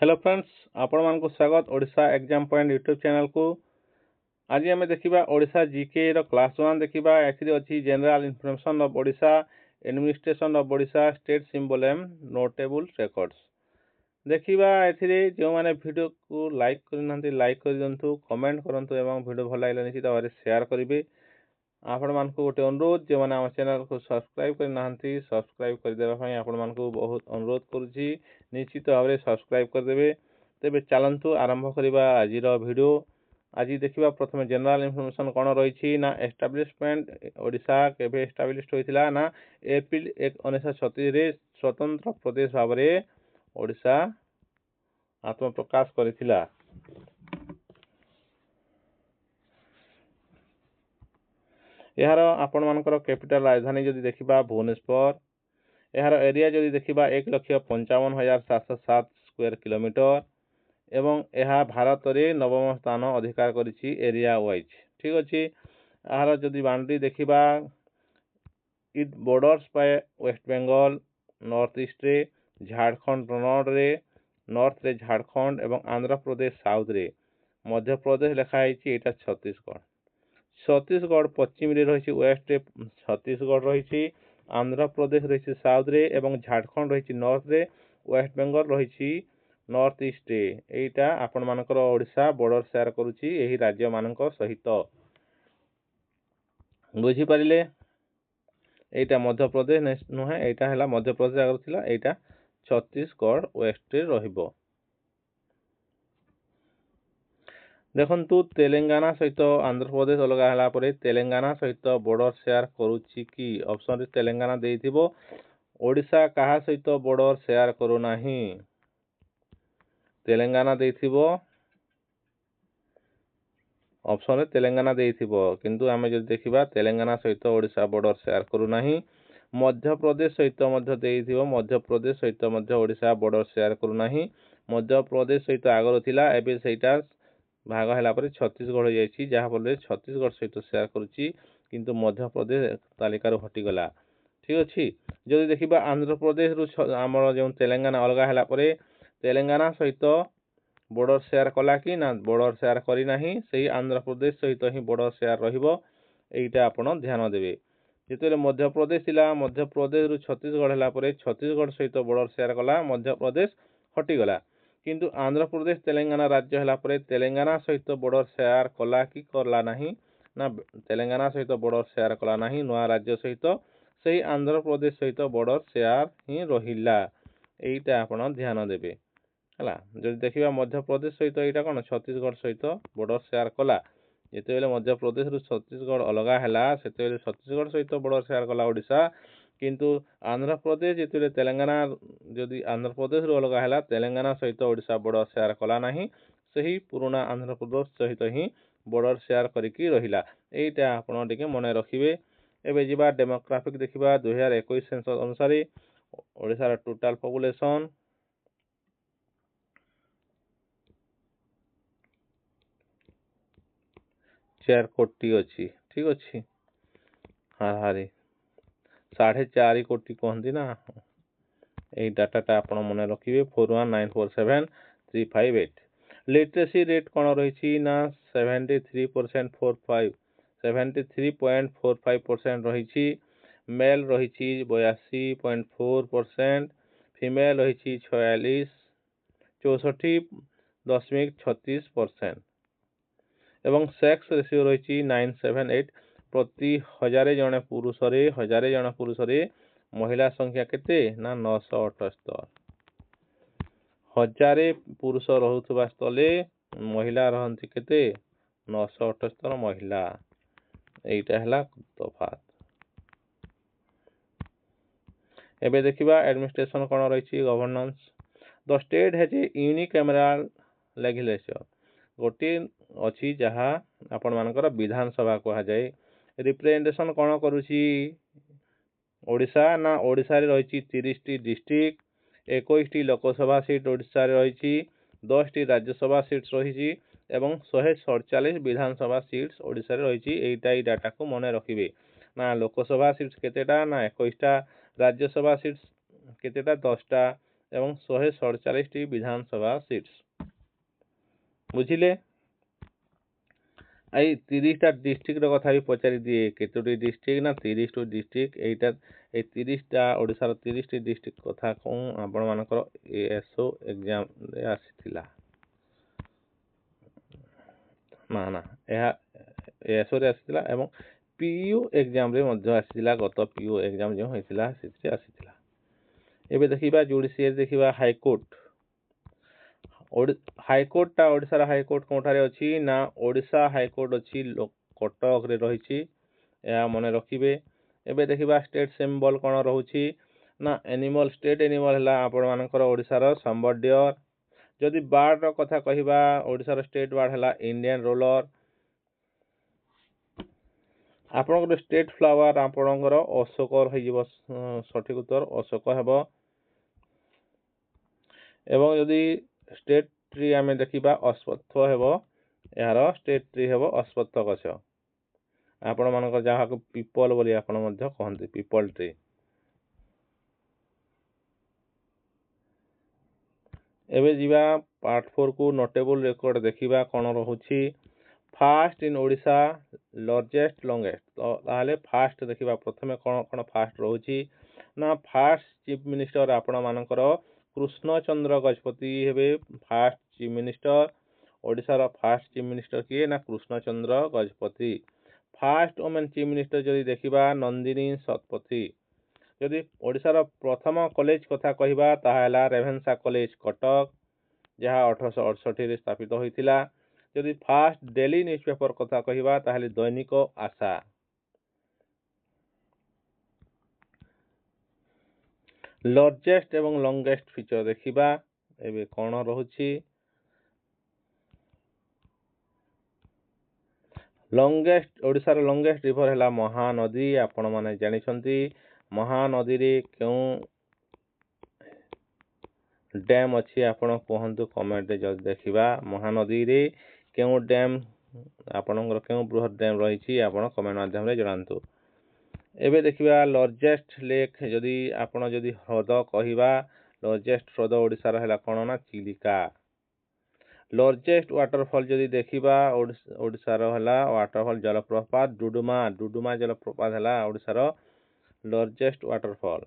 Hello friends, आपण मानक स्वागत Odisha exam point YouTube channel को। आज आम देखा ओडिशा जीके रो क्लास 1 देखा अच्छी general information of Odisha, administration of Odisha, state symbol and notable records देखा। जो मैंने वीडियो को लाइक करना लाइक कर दिंतु, कमेंट करंतु एवं वीडियो भल लगे निश्चित भाव शेयर करेंगे। आपण मानक गोटे अनुरोध जो मैंने आम चैनल को सब्सक्राइब करना सब्सक्राइब करदेवाई आपण मानक बहुत अनुरोध करुच्ची। निश्चित भाव में सब्सक्राइब करदे। तेरे चलतु आरंभ करवा आज वीडियो। आज देखा प्रथम जनरल इनफॉरमेशन कौन रही ना एस्टाब्लिशमेंट ओडिशा केवे एस्टाब्लिश होता ना एप्रिल 1, 1936 स्वतंत्र प्रदेश भाव में ओडिशा आत्मप्रकाश करथिला। यार आपण मानकर कैपिटल राजधानी जदि देखा भुवनेश्वर। यार एरिया जदि देखा 1,55,707 स्क्वायर किलोमीटर एवं यह भारत में नवम स्थान अधिकार करिछि एरिया वाइज। ठीक अच्छे। यार जदि बाउंड्री देखा it borders by West Bengal north east रे, झारखंड नॉर्थ रे झारखंड एवं आंध्र प्रदेश साउथ रे, मध्य प्रदेश लिखाई यहाँ छत्तीसगढ़। छत्तीसगढ़ पश्चिम रे रही वेस्ट रे छत्तीसगढ़ रही, आंध्र प्रदेश रही साउथ रे एवं झारखंड रही नॉर्थ रे, वेस्ट बेंगल रही नॉर्थ ईस्ट रे। एटा आपण मानकर ओडिशा बॉर्डर शेयर करुछि एही राज्य मानक सहित। बुझी पारिले एटा मध्य प्रदेश नुहे, एटा हैला मध्य प्रदेश आगर थिला, एटा छत्तीसगढ़ वेस्ट रे रहिबो। देखंतु तेलंगाना सहित आंध्र प्रदेश अलग होला परे तेलंगाना सहित बॉर्डर शेयर करुछि कि ऑप्शन रे तेलंगाना देइथिबो। ओडिशा कहा सहित बॉर्डर शेयर करू नाही, तेलंगाना देइथिबो। ऑप्शन रे तेलंगाना देइथिबो किंतु आमे जदि देखिबा तेलंगाना सहित ओडिशा बॉर्डर शेयर करू नाही। मध्य प्रदेश सहित मध्य देइथिबो, मध्य प्रदेश सहित मध्य ओडिशा बॉर्डर शेयर करू नाही। मध्य प्रदेश सहित आगर थिला, एबे सेटा भाग है छत्तीसगढ़ हो जाए जहाँफल छत्तीसगढ़ सहित शेयर करुच्ची किंतु मध्य प्रदेश तालिकार हटिगला। ठीक अच्छे। जदि देखा आंध्र प्रदेश आमर जो तेलंगाना अलग है तेलंगाना सहित बॉर्डर शेयर कला कि ना बॉर्डर शेयर करना से आंध्र प्रदेश सहित ही बॉर्डर शेयर रहीटा आपण ध्यान देवे। जिते मध्य प्रदेश थिला, मध्य प्रदेश रु छत्तीसगढ़ है छत्तीसगढ़ सहित बॉर्डर शेयर कला, मध्य प्रदेश हटिगला। किंतु आंध्र प्रदेश तेलंगाना राज्य है परे तेलंगाना सहित बॉर्डर शेयर कला कि कला नहीं ना तेलंगाना सहित बॉर्डर शेयर कला नहीं नुआ राज्य सहित से आंध्र प्रदेश सहित बॉर्डर शेयर ही रहिला। एटा आपण ध्यान देबे हला। जदि देखिबा मध्य प्रदेश सहित एटा कोन छत्तीसगढ़ सहित बॉर्डर शेयर कला, जेते बेले मध्य प्रदेश रु छत्तीसगढ़ अलगा हैला सेते बेले छत्तीसगढ़ सहित बॉर्डर शेयर कला ओडिशा। किंतु आंध्र प्रदेश जिते तेलंगाना जदि आंध्र प्रदेश रु अलग है तेलंगाना सहित ओडिशा बॉर्डर शेयर कला नहीं, सही पुराना आंध्र प्रदेश सहित ही बॉर्डर शेयर करिकी रहिला। एटा आपण टिके मन रखिबे। एबे जिबा डेमोग्राफिक देखिबा 2021 सेंसस अनुसार ओडिशा टोटल पॉपुलेशन 4 कोटी अच्छी। ठीक अच्छे। हाँ हारी 4.5 कोटी कहती ना। यही डाटाटा आप मन रखिए 41947358। लिटरेसी रेट कौन रही ना 73.45% रही। मेल रही 82.4%, फीमेल रही 64.36% एवं सेक्स रेशियो रही 978 प्रति 1000 जन पुरुष रे 1000 जन पुरुष रे महिला संख्या केते ना 978। 1000 पुरुष रहुथबा स्थले महिला रहंती केते 978 महिला। एटा हला तफात। एबे देखिबा एडमिनिस्ट्रेशन कोन रही governance. The state has a unicameral legislature. गोटे अच्छी जहाँ आपण मानकर विधानसभा कहा जाए। रिप्रेजेंटेशन कौन करुची ओडिशा ना ओडिशा रे रही 30 T district, 21 T Lok Sabha seat Odisha रे रही, 10 टी राज्यसभा सीट्स रही एवं 147 विधानसभा सीट्स ओडिशा रे रही। एटा डाटा को मन रखिबे ना लोकसभा सीट्स केतेटा ना 21टा, राज्यसभा सीट्स केतेटा 10टा ଏବଂ 147ଟି ବିଧାନସଭା ସିଟ୍ସ। ବୁଝିଲେ? ଏଇ 30ଟା ଡିଷ୍ଟ୍ରିକ୍ଟର କଥା ବି ପଚାରି ଦିଏ, କେତୋଟି ଡିଷ୍ଟ୍ରିକ୍ଟ ନା 30ଟି ଡିଷ୍ଟ୍ରିକ୍ଟ। ଏଇ 30ଟା ଓଡ଼ିଶାର 30ଟି ଡିଷ୍ଟ୍ରିକ୍ଟ କଥା କଣ ଆପଣମାନଙ୍କର ଏଏସଓ ଏକ୍ଜାମରେ ଆସିଥିଲା। ନା ଏହା ଏଏସଓରେ ଆସିଥିଲା ଏବଂ ପିୟୁ ଏକ୍ଜାମରେ ମଧ୍ୟ ଆସିଥିଲା। ଗତ ପିୟୁ ଏକ୍ଜାମ ଯେଉଁ ହେଇଥିଲା ସେଥିରେ ଆସିଥିଲା। ଏବେ ଦେଖିବା ଜୁଡ଼ିସିଆରୀ, ଦେଖିବା ହାଇକୋର୍ଟ। ହାଇକୋର୍ଟଟା ଓଡ଼ିଶାର ହାଇକୋର୍ଟ କେଉଁଠାରେ ଅଛି ନା ଓଡ଼ିଶା ହାଇକୋର୍ଟ ଅଛି କଟକରେ ରହିଛି, ଏହା ମନେ ରଖିବେ। ଏବେ ଦେଖିବା ଷ୍ଟେଟ୍ ସିମ୍ବଲ କ'ଣ ରହୁଛି ନା ଏନିମଲ୍, ଷ୍ଟେଟ୍ ଏନିମଲ୍ ହେଲା ଆପଣମାନଙ୍କର ଓଡ଼ିଶାର ସମ୍ବର ଡିଅର୍। ଯଦି ବାର୍ଡର କଥା କହିବା, ଓଡ଼ିଶାର ଷ୍ଟେଟ୍ ବାର୍ଡ ହେଲା ଇଣ୍ଡିଆନ୍ ରୋଲର। ଆପଣଙ୍କର ଷ୍ଟେଟ୍ ଫ୍ଲାୱାର ଆପଣଙ୍କର ଅଶୋକ ହେଇଯିବ, ସଠିକ ଉତ୍ତର ଅଶୋକ ହେବ। ଏବଂ ଯଦି ଷ୍ଟେଟ୍ ଟ୍ରି ଆମେ ଦେଖିବା ଅଶ୍ୱତ୍ଥ ହେବ, ଏହାର ଷ୍ଟେଟ୍ ଟ୍ରି ହେବ ଅଶ୍ୱତ୍ଥ ଗଛ। ଆପଣମାନଙ୍କର ଯାହାକୁ ପିପଲ ବୋଲି ଆପଣ ମଧ୍ୟ କହନ୍ତି, ପିପଲ ଟ୍ରି। ଏବେ ଯିବା ପାର୍ଟ 4କୁ, ନୋଟେବୁଲ ରେକର୍ଡ ଦେଖିବା କ'ଣ ରହୁଛି। First in Odisha, largest longest. ତାହେଲେ ଫାଷ୍ଟ ଦେଖିବା, ପ୍ରଥମେ କ'ଣ ଫାଷ୍ଟ ରହୁଛି ନା ଫାଷ୍ଟ ଚିଫ୍ ମିନିଷ୍ଟର ଆପଣମାନଙ୍କର କୃଷ୍ଣଚନ୍ଦ୍ର ଗଜପତି ହେବେ ଫାଷ୍ଟ ଚିଫ୍ ମିନିଷ୍ଟର। ଓଡ଼ିଶାର ଫାଷ୍ଟ ଚିଫ୍ ମିନିଷ୍ଟର କିଏ ନା Krishnachandra Gajapati. First women chief minister ଯଦି ଦେଖିବା ନନ୍ଦିନୀ ଶତପଥୀ। ଯଦି ଓଡ଼ିଶାର ପ୍ରଥମ କଲେଜ କଥା କହିବା ତାହା ହେଲା ରେଭେନ୍ସା କଲେଜ କଟକ, ଯାହା 1868ରେ ସ୍ଥାପିତ ହୋଇଥିଲା। ଯଦି ଫାଷ୍ଟ ଡେଲି ନ୍ୟୁଜ୍ ପେପର କଥା କହିବା ତାହେଲେ ଦୈନିକ ଆଶା। ଲାର୍ଜେଷ୍ଟ ଏବଂ ଲଙ୍ଗେଷ୍ଟ ଫିଚର ଦେଖିବା ଏବେ କ'ଣ ରହୁଛି। ଲଙ୍ଗେଷ୍ଟ, ଓଡ଼ିଶାର ଲଙ୍ଗେଷ୍ଟ ରିଭର ହେଲା ମହାନଦୀ। ଆପଣମାନେ ଜାଣିଛନ୍ତି ମହାନଦୀରେ କେଉଁ ଡ୍ୟାମ୍ ଅଛି ଆପଣ କୁହନ୍ତୁ କମେଣ୍ଟରେ। ଯଦି ଦେଖିବା ମହାନଦୀରେ କେଉଁ ଡ୍ୟାମ୍, ଆପଣଙ୍କର କେଉଁ ବୃହତ ଡ୍ୟାମ୍ ରହିଛି ଆପଣ କମେଣ୍ଟ ମାଧ୍ୟମରେ ଜଣାନ୍ତୁ। ଏବେ ଦେଖିବା ଲାର୍ଜେଷ୍ଟ ଲେକ୍। ଯଦି ଆପଣ ଯଦି ହ୍ରଦ କହିବା, ଲାର୍ଜେଷ୍ଟ ହ୍ରଦ ଓଡ଼ିଶାର ହେଲା କ'ଣ ନା ଚିଲିକା। ଲାର୍ଜେଷ୍ଟ ୱାଟରଫଲ୍ ଯଦି ଦେଖିବା ଓଡ଼ିଶାର ହେଲା ୱାଟରଫଲ୍ ଜଳପ୍ରପାତ ଡୁଡୁମା। ଡୁଡୁମା ଜଳପ୍ରପାତ ହେଲା ଓଡ଼ିଶାର ଲାର୍ଜେଷ୍ଟ ୱାଟରଫଲ୍।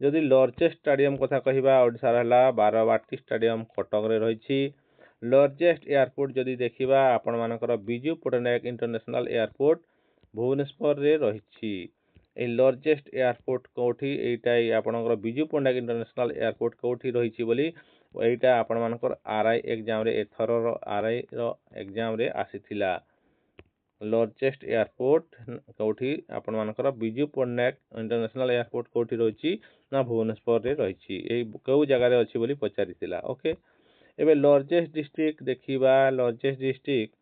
ଯଦି ଲାର୍ଜେଷ୍ଟ ଷ୍ଟାଡିୟମ କଥା କହିବା, ଓଡ଼ିଶାର ହେଲା ବାରବାଟୀ ଷ୍ଟାଡିୟମ କଟକରେ ରହିଛି। ଲାର୍ଜେଷ୍ଟ ଏୟାରପୋର୍ଟ ଯଦି ଦେଖିବା ଆପଣମାନଙ୍କର ବିଜୁ ପଟ୍ଟନାୟକ ଇଣ୍ଟରନ୍ୟାସନାଲ ଏୟାରପୋର୍ଟ ଭୁବନେଶ୍ୱରରେ ରହିଛି। এই ଲାର୍ଜେଷ୍ଟ ଏୟାରପୋର୍ଟ କେଉଁଠି, ଏଇଟା ଆପଣଙ୍କର ବିଜୁ ପଟ୍ଟନାୟକ ଇଣ୍ଟରନ୍ୟାସନାଲ ଏୟାରପୋର୍ଟ କେଉଁଠି ରହିଛି ବୋଲି ଏଇଟା ଆପଣମାନଙ୍କର ଆର୍ଆଇ ଏକ୍ଜାମରେ, ଏଥରର ଆର୍ଆଇର ଏକ୍ଜାମରେ ଆସିଥିଲା। ଲାର୍ଜେଷ୍ଟ ଏୟାରପୋର୍ଟ କେଉଁଠି ଆପଣମାନଙ୍କର ବିଜୁ ପଟ୍ଟନାୟକ ଇଣ୍ଟରନ୍ୟାସନାଲ ଏୟାରପୋର୍ଟ କେଉଁଠି ରହିଛି ନା ଭୁବନେଶ୍ୱରରେ ରହିଛି। ଏଇ କେଉଁ ଜାଗାରେ ଅଛି ବୋଲି ପଚାରିଥିଲା। ଓକେ, ଏବେ ଲାର୍ଜେଷ୍ଟ ଡିଷ୍ଟ୍ରିକ୍ଟ ଦେଖିବା। ଲାର୍ଜେଷ୍ଟ ଡିଷ୍ଟ୍ରିକ୍ଟ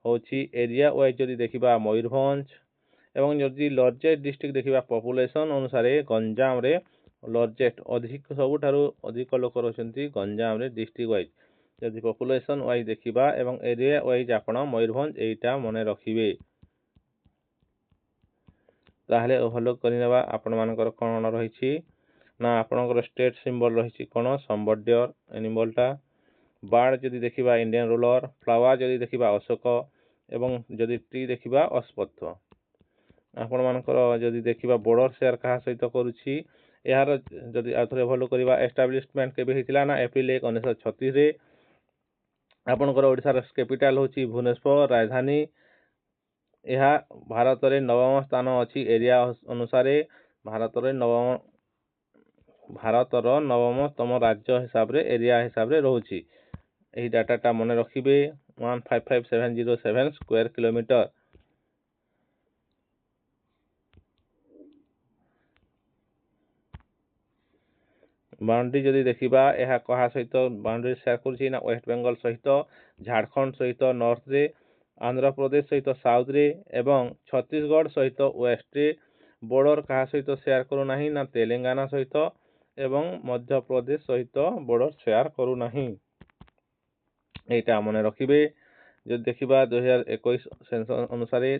ହେଉଛି ଏରିଆ ୱାଇଜ୍ ଯଦି ଦେଖିବା ମୟୂରଭଞ୍ଜ। ଏବଂ ଯଦି ଲାର୍ଜେଷ୍ଟ ଡିଷ୍ଟ୍ରିକ୍ଟ ଦେଖିବା ପପୁଲେସନ୍ ଅନୁସାରେ ଗଞ୍ଜାମରେ ଲାର୍ଜେଷ୍ଟ, ସବୁଠାରୁ ଅଧିକ ଲୋକ ରହୁଛନ୍ତି ଗଞ୍ଜାମରେ ଡିଷ୍ଟ୍ରିକ୍ଟ ୱାଇଜ୍। ଯଦି ପପୁଲେସନ୍ ୱାଇଜ୍ ଦେଖିବା ଏବଂ ଏରିଆ ୱାଇଜ୍ ଆପଣ ମୟୂରଭଞ୍ଜ ଏଇଟା ମନେ ରଖିବେ। ତାହେଲେ ଓଭରଲୋକ କରିନେବା। ଆପଣମାନଙ୍କର କ'ଣ ରହିଛି ନା ଆପଣଙ୍କର ଷ୍ଟେଟ୍ ସିମ୍ବଲ ରହିଛି କ'ଣ ସମ୍ବର ଡିଅର୍ ଏନିମଲଟା। ବାର୍ଡ ଯଦି ଦେଖିବା ଇଣ୍ଡିଆନ୍ ରୋଲର। ଫ୍ଲାୱାର ଯଦି ଦେଖିବା ଅଶୋକ ଏବଂ ଯଦି ଟ୍ରି ଦେଖିବା ଅଶ୍ୱତ୍ଥ। ଆପଣମାନଙ୍କର ଯଦି ଦେଖିବା ବର୍ଡର ସେୟାର କାହା ସହିତ କରୁଛି, ଏହାର ଯଦି ଆଉଥରେ ଭଲ କରିବା, ଏଷ୍ଟାବ୍ଲିଶମେଣ୍ଟ କେବେ ହେଇଥିଲା ନା ଏପ୍ରିଲ 1, 1936ରେ। ଆପଣଙ୍କର ଓଡ଼ିଶାର କ୍ୟାପିଟାଲ ହେଉଛି ଭୁବନେଶ୍ୱର ରାଜଧାନୀ। ଏହା ଭାରତରେ 9ମ ସ୍ଥାନ ଅଛି ଏରିଆ ଅନୁସାରେ। ଭାରତର 9ମତମ ରାଜ୍ୟ ହିସାବରେ ଏରିଆ ହିସାବରେ ରହୁଛି। ଏହି ଡାଟାଟା ମନେ ରଖିବେ। 155707 ସ୍କୋୟାର କିଲୋମିଟର। ବାଉଣ୍ଡ୍ରି ଯଦି ଦେଖିବା, ଏହା କାହା ସହିତ ବାଉଣ୍ଡ୍ରି ସେୟାର କରୁଛି ନା ୱେଷ୍ଟ ବେଙ୍ଗଲ ସହିତ, ଝାଡ଼ଖଣ୍ଡ ସହିତ ନର୍ଥରେ, ଆନ୍ଧ୍ରପ୍ରଦେଶ ସହିତ ସାଉଥରେ ଏବଂ ଛତିଶଗଡ଼ ସହିତ ୱେଷ୍ଟରେ। ବର୍ଡର କାହା ସହିତ ସେୟାର କରୁନାହିଁ ନା ତେଲେଙ୍ଗାନା ସହିତ ଏବଂ ମଧ୍ୟପ୍ରଦେଶ ସହିତ ବର୍ଡର ସେୟାର କରୁନାହିଁ। ଏଇଟା ମନେ ରଖିବେ। ଯଦି ଦେଖିବା 2021 ସେନ୍ସସ୍ ଅନୁସାରେ,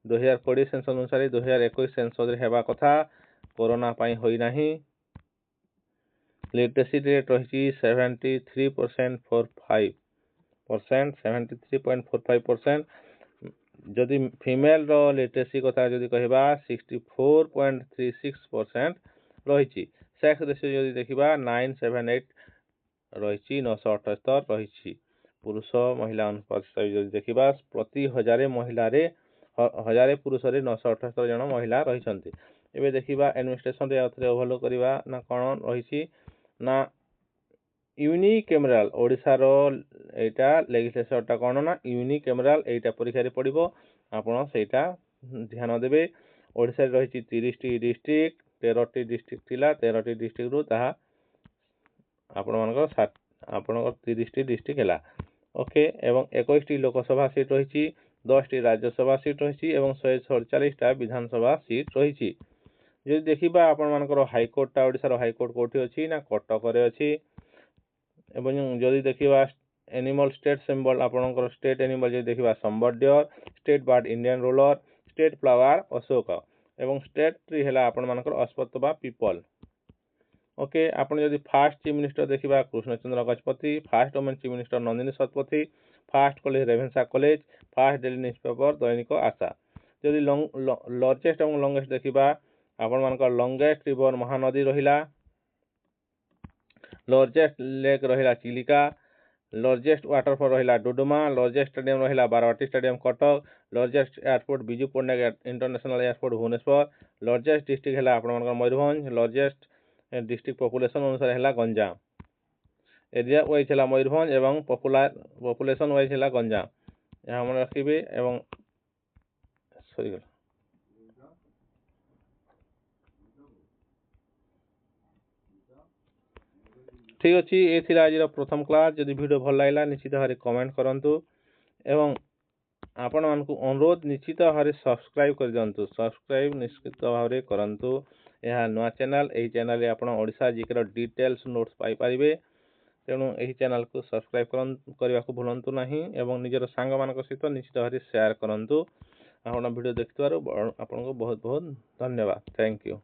2020 ସେନ୍ସସ୍ ଅନୁସାରେ 2021 ସେନ୍ସସ୍ରେ ହେବା କଥା, କରୋନା ପାଇଁ ହୋଇନାହିଁ। लिटरेसी रेट रही 73.45%, 73.45%। जदि फीमेल रो लिटरेसी कथा जदि कहबा 64.36% रही। सेक्स रेशियो जदि देखिबा 978 रही, 978 रही। पुरुष महिला अनुपात जदि देखिबा प्रति 1000 महिला रे 1000 पुरुष रे 978 जन महिला रही। एबे देखिबा एडमिनिस्ट्रेशन रे आउथरे ओवरलोक करिबा ना कोन रही ना यूनिकैमराल ओडिसा रो एटा लेजिस्लेचर टा कोन ना यूनिकैमराल एटा परीक्षा रे पड़िबो आपण सेटा ध्यान देबे। ओडिसा रे रही 30 टी डिस्ट्रिक्ट, 13 टी डिस्ट्रिक्ट थिला, 13 टी डिस्ट्रिक्ट रु ताहा आपण मानकर 30 टी डिस्ट्रिक्ट हैला। ओके एवं 21 टी लोकसभा सीट रही, 10 टी राज्यसभा सीट रही एवं 147 टा विधानसभा सीट रही। जदि देखिबा आपण मानकर हाईकोर्ट टा ओडिसा रो हाईकोर्ट कोठी अछि ना कटक रे अछि। एवं जदि देखिबा एनिमल स्टेट सिंबल आपणकर स्टेट एनिमल जदि देखिबा sambar deer, state bird Indian roller, state flower Ashoka एवं स्टेट ट्री हैला आपण मानकर अश्वत्थ बा पीपल। ओके आपण जदि फास्ट चीफ मिनिस्टर देखिबा Krishnachandra Gajapati, fast women chief minister Nandini Satpathy, fast college रेभेन्सा college, fast daily newspaper दैनिक आशा। जदि लार्जेस्ट एवं लॉन्गेस्ट देखिबा आपण मानकर लॉन्गेस्ट रिवर महानदी रहिला, लार्जेस्ट लेक रहिला चिलिका, लार्जेस्ट वाटरफॉल रहिला डुडुमा, लार्जेस्ट स्टेडियम रहिला Barabati stadium Cuttack, largest airport Biju Patnaik international airport Bhubaneswar, largest district हैला आपण मानकर मयूरभंज, लार्जेस्ट डिस्ट्रिक्ट पॉपुलेशन अनुसार हैला गंजाम। एरिया वाइज हैला मयूरभंज एवं पॉपुलेशन वाइज हैला गंजाम। यहाँ मन रखिबे एवं सॉरी ठीक अच्छी ये थिला आज प्रथम क्लास। जदि वीडियो भल लागला निश्चित भाव कमेंट करंतु एवं आपण मानकु अनुरोध निश्चित भाव सब्सक्राइब कर दियंतु। सब्सक्राइब निश्चित भाव करंतु। यह नुआ चैनल, एही चैनल आपण ओडिशा जीके डिटेल्स नोट्स पाई परिबे। तेणु एही चैनल को सब्सक्राइब करने को भूलंतु नहीं एवं निजर सांग मान सहित निश्चित भाव शेयर करंतु। आपण वीडियो देखिथारु आपनको बहुत बहुत धन्यवाद। Thank you.